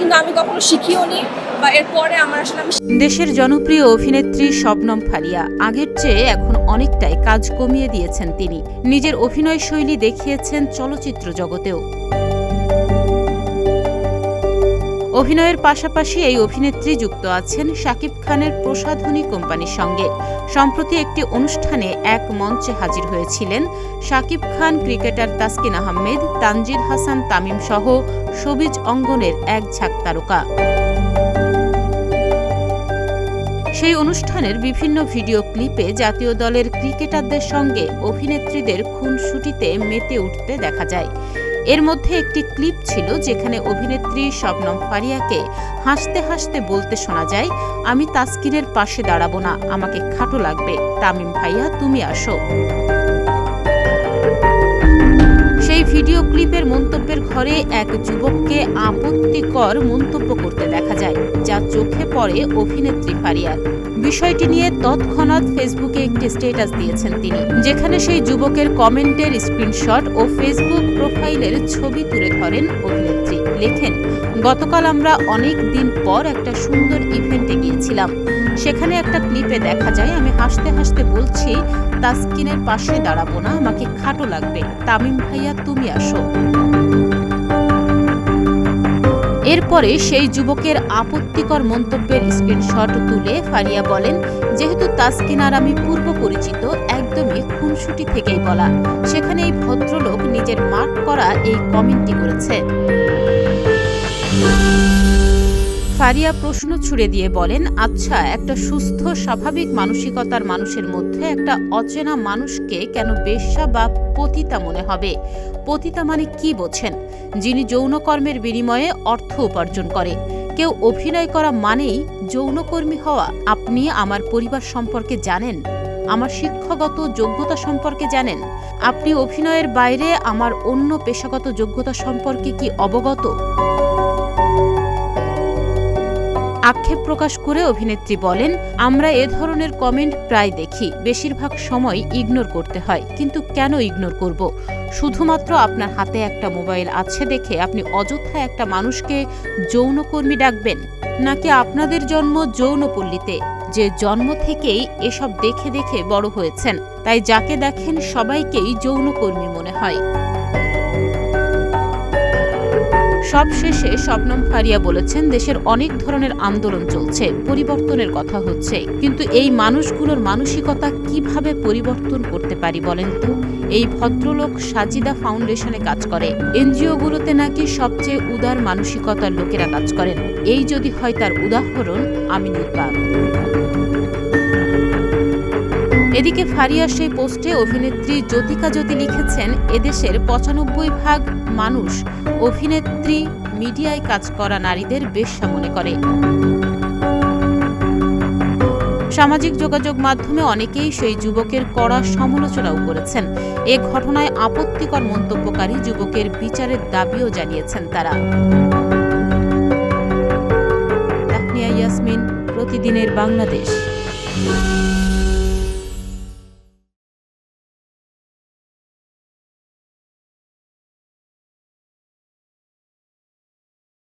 কিন্তু আমি কখনো শিখিও নি বা এরপরে আমার আসলে দেশের জনপ্রিয় অভিনেত্রী শবনম ফারিয়া আগের চেয়ে এখন অনেকটাই কাজ কমিয়ে দিয়েছেন তিনি। নিজের অভিনয় শৈলী দেখিয়েছেন চলচ্চিত্র জগতেও। অভিনয়ের পাশাপাশি এই অভিনেত্রী যুক্ত আছেন শাকিব খানের প্রসাধনী কোম্পানির সঙ্গে। সম্প্রতি একটি অনুষ্ঠানে এক মঞ্চে হাজির হয়েছিলেন শাকিব খান, ক্রিকেটার তাসকিন আহমেদ, তানজিদ হাসান তামিম সহ শোবিজ অঙ্গনের এক ঝাঁক তারকা। সেই অনুষ্ঠানের বিভিন্ন ভিডিও ক্লিপে জাতীয় দলের ক্রিকেটারদের সঙ্গে অভিনেত্রীদের খুনসুটিতে মেতে উঠতে দেখা যায়। এর মধ্যে একটি ক্লিপ ছিল যেখানে অভিনেত্রী শবনম ফারিয়াকে হাসতে হাসতে বলতে শোনা যায়, আমি তাসকিনের পাশে দাঁড়াবো না, আমাকে খাটো লাগবে, তামিম ভাইয়া তুমি আসো। সেই ভিডিও ক্লিপের মন্তব্যের ঘরে এক যুবককে আপত্তিকর মন্তব্য করতে দেখা যায়, যা চোখে পড়ে অভিনেত্রী ফারিয়ার। বিষয়টি নিয়ে তৎক্ষণাৎ ফেসবুকে একটি স্ট্যাটাস দিয়েছেন তিনি, যেখানে সেই যুবকের কমেন্টের স্ক্রিনশট ও ফেসবুক প্রোফাইলের ছবি তুলে ধরেন অভিনেত্রী। লেখেন, গতকাল আমরা অনেক দিন পর একটা সুন্দর ইভেন্টে গিয়েছিলাম। সেখানে একটা ক্লিপে দেখা যায় আমি হাসতে হাসতে বলছি, তাসকিনের পাশে দাঁড়াবো না, আমাকে খাটো লাগবে, তামিম ভাইয়া তুমি আসো। এরপরে সেই যুবকের আপত্তিকর মন্তব্যের স্ক্রিনশট তুলে ফারিয়া বলেন, যেহেতু তাসকিন আর আমি পূর্ব পরিচিত, একদমই খুনসুটি থেকেই বলা। সেখানে এই ভদ্রলোক নিজের মার্ক করা এই কমেন্টটি করেছে। ফারিয়া প্রশ্ন ছুড়ে দিয়ে বলেন, আচ্ছা, একটা সুস্থ স্বাভাবিক মানসিকতার মানুষের মধ্যে একটা অচেনা মানুষকে কেন বেশ্যা বা পতিতা মনে হবে? পতিতা মানে কি বোঝেন? যিনি যৌনকর্মের বিনিময়ে অর্থ উপার্জন করে। কেউ অভিনয় করা মানেই যৌনকর্মী হওয়া? আপনি আমার পরিবার সম্পর্কে জানেন? আমার শিক্ষাগত যোগ্যতা সম্পর্কে জানেন? আপনি অভিনয়ের বাইরে আমার অন্য পেশাগত যোগ্যতা সম্পর্কে কি অবগত? আক্ষেপ প্রকাশ করে অভিনেত্রী বলেন, আমরা এ ধরনের কমেন্ট প্রায় দেখি, বেশিরভাগ সময় ইগনোর করতে হয়। কিন্তু কেন ইগনোর করব? শুধুমাত্র আপনার হাতে একটা মোবাইল আছে দেখে আপনি অযথা একটা মানুষকে যৌনকর্মী ডাকবেন? নাকি আপনাদের জন্ম যৌনপল্লীতে, যে জন্ম থেকেই এসব দেখে দেখে বড় হয়েছেন, তাই যাকে দেখেন সবাইকেই যৌনকর্মী মনে হয়? সবশেষে শবনম ফারিয়া বলেছেন, দেশের অনেক ধরনের আন্দোলন চলছে, পরিবর্তনের কথা হচ্ছে, কিন্তু এই মানুষগুলোর মানসিকতা কিভাবে পরিবর্তন করতে পারি বলেন তো? এই ভদ্রলোক সাজিদা ফাউন্ডেশনে কাজ করে। এনজিওগুলোতে নাকি সবচেয়ে উদার মানসিকতার লোকেরা কাজ করেন। এই যদি হয় তার উদাহরণ, আমি নির্বাক। এদিকে ফারিয়া সেই পোস্টে অভিনেত্রী জ্যোতিকা জ্যোতি লিখেছেন, এদেশের ৯৫% মানুষ অভিনেত্রী, মিডিয়ায় কাজ করা নারীদের বেশ্যা মনে করে। সামাজিক যোগাযোগ মাধ্যমে অনেকেই সেই যুবকের কড়া সমালোচনাও করেছেন। এ ঘটনায় আপত্তিকর মন্তব্যকারী যুবকের বিচারের দাবিও জানিয়েছেন তারা। তাহনিয়া ইয়াসমিন, প্রতিদিনের বাংলাদেশ।